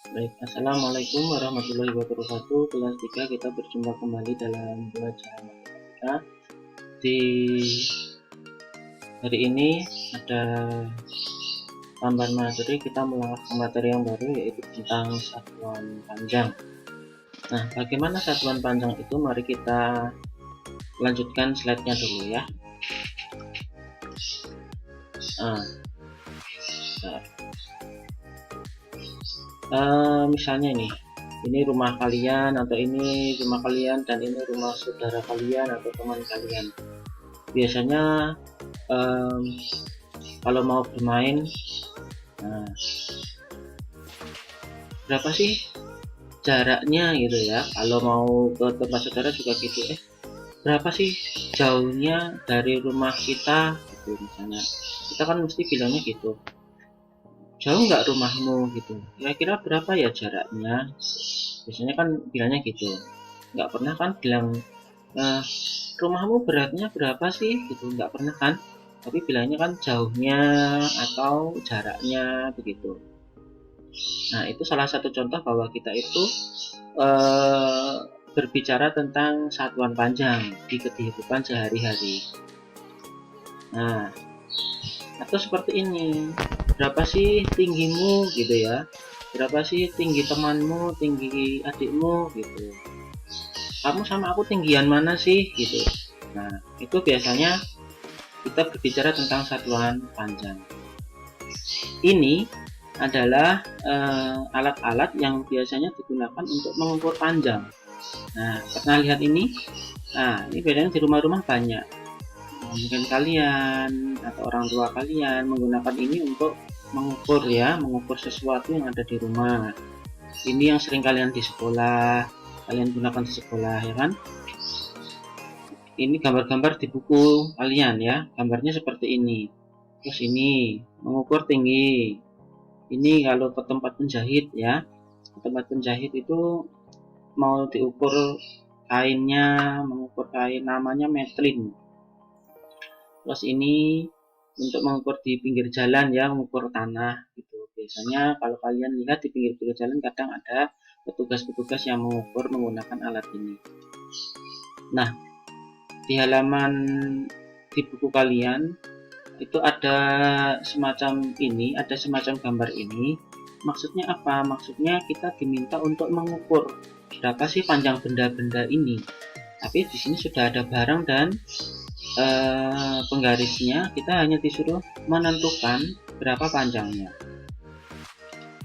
Baik, Assalamualaikum warahmatullahi wabarakatuh. Kelas 3 kita berjumpa kembali dalam pelajaran matematika. Di hari ini ada tambahan materi, kita melangkah ke materi yang baru, yaitu tentang satuan panjang. Nah, bagaimana satuan panjang itu? Mari kita lanjutkan slide-nya dulu ya. Misalnya ini rumah kalian, atau ini rumah kalian, dan ini rumah saudara kalian atau teman kalian. Biasanya kalau mau bermain, berapa sih jaraknya gitu ya? Kalau mau ke tempat saudara juga gitu, berapa sih jauhnya dari rumah kita gitu. Misalnya kita kan mesti bilangnya gitu, jauh nggak rumahmu gitu, kira-kira berapa ya jaraknya. Biasanya kan bilangnya gitu, nggak pernah kan bilang rumahmu beratnya berapa sih gitu, nggak pernah kan, tapi bilangnya kan jauhnya atau jaraknya begitu. Nah, itu salah satu contoh bahwa kita itu berbicara tentang satuan panjang di kehidupan sehari-hari. Nah, atau seperti ini, berapa sih tinggimu gitu ya, berapa sih tinggi temanmu, tinggi adikmu gitu, kamu sama aku tinggian mana sih gitu. Nah, itu biasanya kita berbicara tentang satuan panjang. Ini adalah alat-alat yang biasanya digunakan untuk mengukur panjang. Nah, pernah lihat ini? Nah, ini bedanya di rumah-rumah banyak. Mungkin kalian atau orang tua kalian menggunakan ini untuk mengukur ya, mengukur sesuatu yang ada di rumah. Ini yang sering kalian di sekolah, kalian gunakan di sekolah ya kan? Ini gambar-gambar di buku kalian ya, gambarnya seperti ini. Terus ini mengukur tinggi. Ini kalau ke tempat penjahit ya, ke tempat penjahit itu mau diukur kainnya, mengukur kain, namanya metrin. Terus ini untuk mengukur di pinggir jalan ya, mengukur tanah gitu. Biasanya kalau kalian lihat di pinggir-pinggir jalan kadang ada petugas-petugas yang mengukur menggunakan alat ini. Nah, di halaman di buku kalian itu ada semacam ini, ada semacam gambar ini. Maksudnya apa? Maksudnya kita diminta untuk mengukur berapa sih panjang benda-benda ini. Tapi di sini sudah ada barang dan penggarisnya, kita hanya disuruh menentukan berapa panjangnya.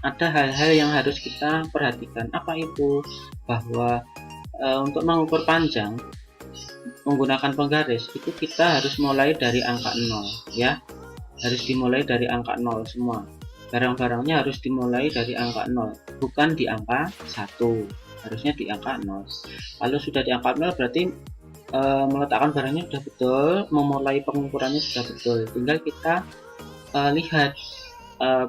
Ada hal-hal yang harus kita perhatikan. Apa itu? Bahwa untuk mengukur panjang menggunakan penggaris itu kita harus mulai dari angka 0 ya, harus dimulai dari angka 0 semua. Barang-barangnya harus dimulai dari angka 0, bukan di angka 1, harusnya di angka 0. Kalau sudah di angka 0 berarti meletakkan barangnya sudah betul, memulai pengukurannya sudah betul. Tinggal kita lihat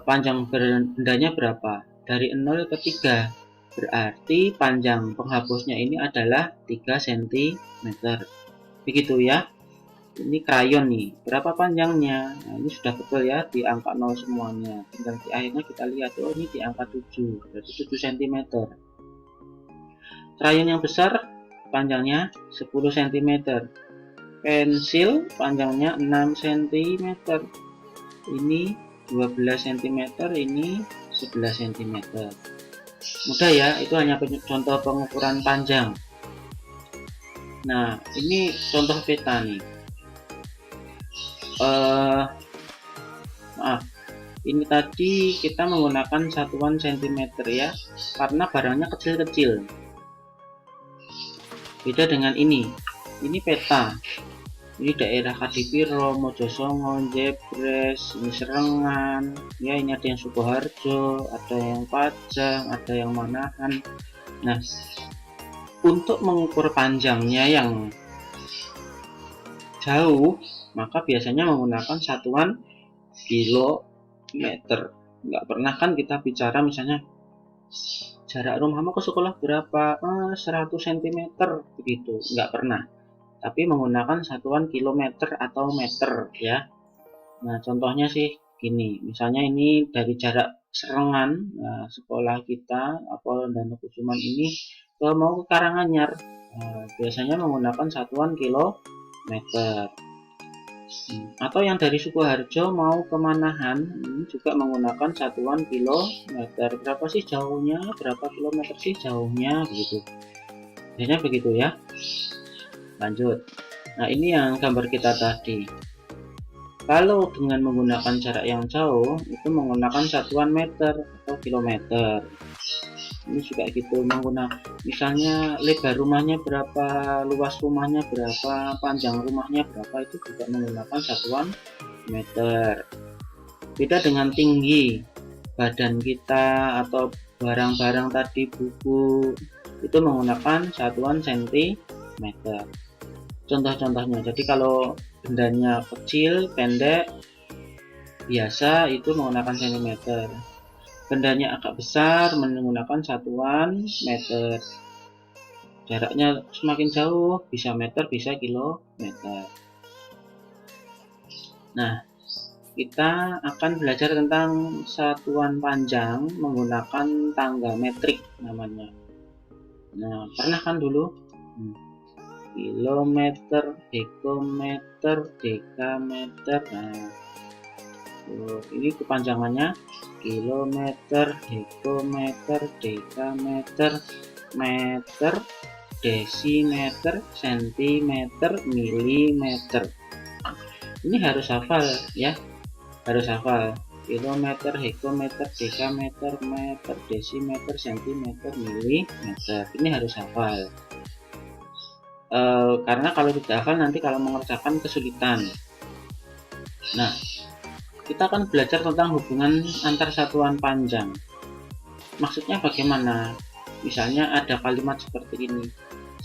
panjang bendanya berapa, dari 0 ke 3, berarti panjang penghapusnya ini adalah 3 cm. Begitu ya. Ini krayon nih, berapa panjangnya? Nah, ini sudah betul ya, di angka 0 semuanya. Tinggal di akhirnya kita lihat, oh ini di angka 7, berarti 7 cm. Krayon yang besar panjangnya 10 cm. Pensil panjangnya 6 cm. Ini 12 cm, ini 11 cm. Mudah ya, itu hanya contoh pengukuran panjang. Nah, ini contoh peta nih. Maaf, ini tadi kita menggunakan satuan cm ya, karena barangnya kecil-kecil. Beda dengan ini peta. Ini daerah Kadipiro, Mojosongo, Jebres, ini Serengan, ya ini ada yang Sukoharjo, ada yang Pajang, ada yang Manahan. Nah, untuk mengukur panjangnya yang jauh, maka biasanya menggunakan satuan kilometer. Nggak pernah kan kita bicara misalnya jarak rumahmu ke sekolah berapa, 100 cm begitu, nggak pernah, tapi menggunakan satuan kilometer atau meter ya. Nah, contohnya sih gini, misalnya ini dari jarak Serengan, nah, sekolah kita Apollo Danukusuman ini mau ke Karanganyar, biasanya menggunakan satuan kilometer. Atau yang dari Sukoharjo mau ke Manahan ini juga menggunakan satuan kilometer. Berapa sih jauhnya, berapa kilometer sih jauhnya, begitu. Biasanya begitu ya. Lanjut. Nah, ini yang gambar kita tadi. Kalau dengan menggunakan jarak yang jauh itu menggunakan satuan meter atau kilometer. Ini juga gitu, menggunakan misalnya lebar rumahnya berapa, luas rumahnya berapa, panjang rumahnya berapa, itu juga menggunakan satuan meter. Beda dengan tinggi badan kita atau barang-barang tadi, buku, itu menggunakan satuan sentimeter. Contoh-contohnya, jadi kalau bendanya kecil, pendek, biasa itu menggunakan sentimeter. Bendanya agak besar menggunakan satuan meter. Jaraknya semakin jauh bisa meter, bisa kilometer. Nah, kita akan belajar tentang satuan panjang menggunakan tangga metrik namanya. Nah, pernah kan dulu? Kilometer, hektometer, dekameter. Nah, ini kepanjangannya kilometer, hektometer, dekameter, meter, desimeter, sentimeter, milimeter. Ini harus hafal ya, harus hafal. Kilometer, hektometer, dekameter, meter, desimeter, sentimeter, milimeter. Ini harus hafal. Karena kalau tidak hafal nanti kalau mengerjakan kesulitan. Nah, kita akan belajar tentang hubungan antar satuan panjang. Maksudnya bagaimana? Misalnya ada kalimat seperti ini.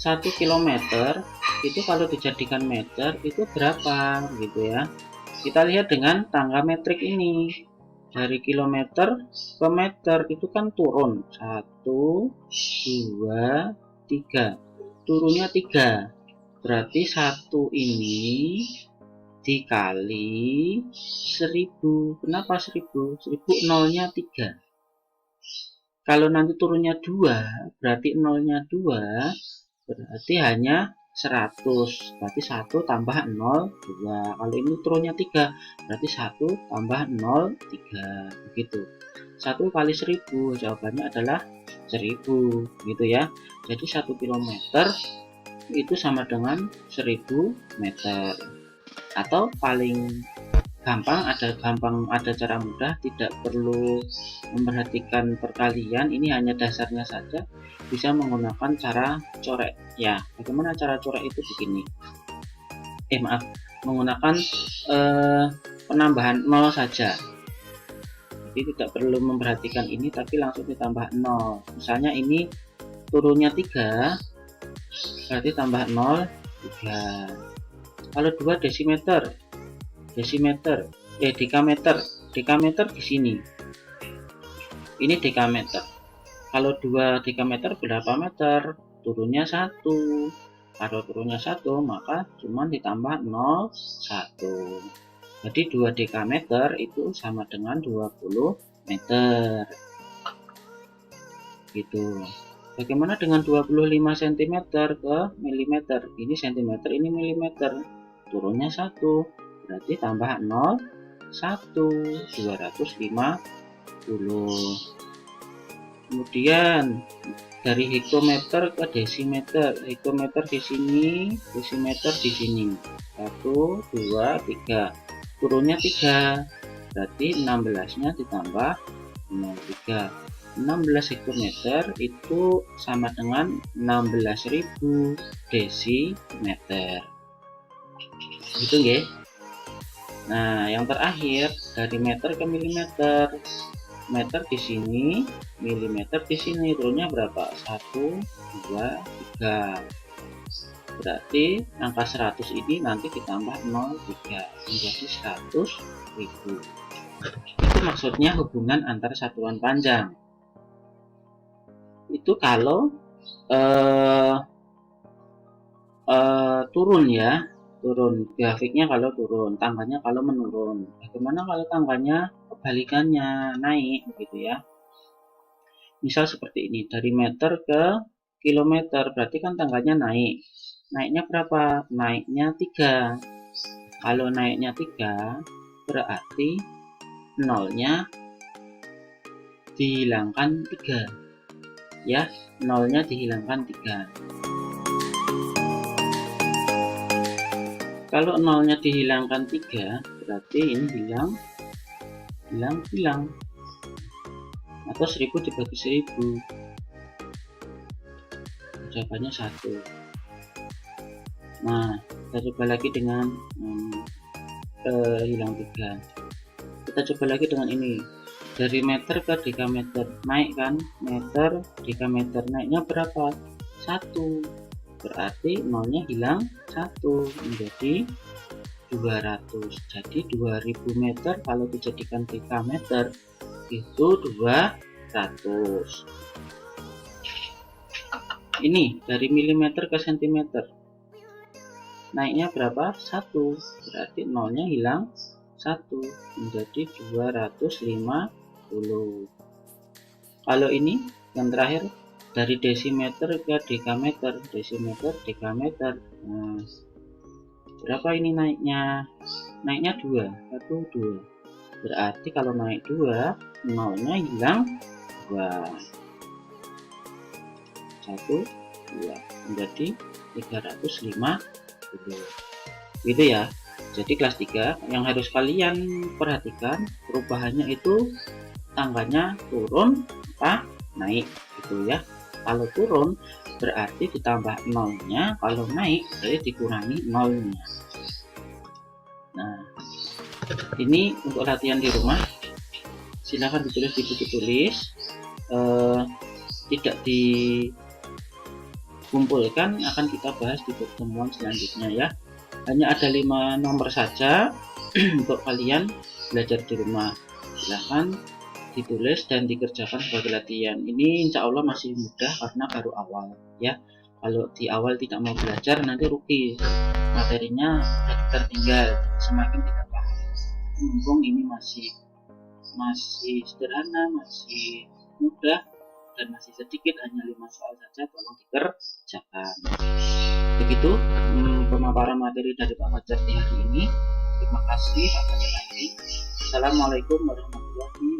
1 kilometer itu kalau dijadikan meter itu berapa gitu ya. Kita lihat dengan tangga metrik ini. Dari kilometer ke meter itu kan turun. 1, 2, 3. Turunnya 3. Berarti 1 ini dikali 1000. Kenapa 1000? 1000 nolnya 3. Kalau nanti turunnya 2, berarti nolnya 2, berarti hanya 100. Berarti 1 tambah 0, 2. Kalau ini turunnya 3, berarti 1 tambah 0, 3. Begitu. 1 kali 1000, jawabannya adalah 1000. Gitu ya. Jadi 1 kilometer itu sama dengan 1000 meter. Atau paling gampang ada cara mudah, tidak perlu memperhatikan perkalian, ini hanya dasarnya saja, bisa menggunakan cara coret ya. Bagaimana cara coret itu begini, menggunakan penambahan 0 saja. Jadi tidak perlu memperhatikan ini tapi langsung ditambah 0. Misalnya ini turunnya 3, berarti tambah 0, 3. Kalau 2 dekameter, dekameter di sini. Ini dekameter. Kalau 2 dekameter berapa meter? Turunnya 1. Kalau turunnya 1, maka cuma ditambah 0, 1. Jadi 2 dekameter itu sama dengan 20 meter. Gitu. Bagaimana dengan 25 cm ke milimeter? Ini cm, ini milimeter. Turunnya 1. Berarti tambah 0, 1, 250. Kemudian dari hektometer ke desimeter. Hektometer di sini, desimeter di sini. 1, 2, 3. Turunnya 3. Berarti 16-nya ditambah 03. 16 hektometer itu sama dengan 16.000 desimeter. Gitu nggih. Nah, yang terakhir dari meter ke milimeter. Meter di sini, milimeter di sini. Turunnya berapa? 1, 2, 3. Berarti angka 100 ini nanti ditambah 03 menjadi 100.000. Itu maksudnya hubungan antar satuan panjang. Itu kalau turun ya, turun grafiknya kalau turun, tangganya kalau menurun. Bagaimana kalau tangganya ke kebalikannya naik begitu ya. Misal seperti ini, dari meter ke kilometer, berarti kan tanggalnya naik. Naiknya berapa? Naiknya 3. Kalau naiknya 3, berarti nolnya dihilangkan 3. Ya, nolnya dihilangkan 3. Kalau nolnya dihilangkan 3, berarti ini hilang. Atau 1000 dibagi 1000. Jawabannya 1. Nah, kita coba lagi dengan hilang 3. Kita coba lagi dengan ini. Dari meter ke dekameter, naik kan? Meter, dekameter, naiknya berapa? 1. Berarti nolnya hilang 1, menjadi 200. Jadi 2000 meter kalau dijadikan dekameter itu 200. Ini dari milimeter ke sentimeter, naiknya berapa? 1. Berarti nolnya hilang 1, menjadi 250. Kalau ini yang terakhir, dari desimeter ke dekameter, desimeter, dekameter. Nah, berapa ini naiknya? Naiknya 2, 1, 2. Berarti kalau naik 2, nolnya hilang 2. 1, 2, menjadi 350. Gitu ya. Jadi kelas 3 yang harus kalian perhatikan, perubahannya itu tanggalnya turun apa naik gitu ya. Kalau turun berarti ditambah nolnya, kalau naik berarti dikurangi nolnya. Nah, ini untuk latihan di rumah, silahkan ditulis di buku tulis, tidak dikumpulkan, akan kita bahas di pertemuan selanjutnya ya. Hanya ada 5 nomor saja untuk kalian belajar di rumah. Silahkan ditulis dan dikerjakan sebagai latihan. Ini insya Allah masih mudah karena baru awal ya. Kalau di awal tidak mau belajar nanti rugi, materinya tertinggal, semakin tidak paham. Mumpung ini masih sederhana, masih mudah dan masih sedikit, hanya 5 soal saja, tolong dikerjakan. Begitu pemaparan materi dari Pak Fajar di hari ini. Terima kasih. Assalamualaikum warahmatullahi wabarakatuh.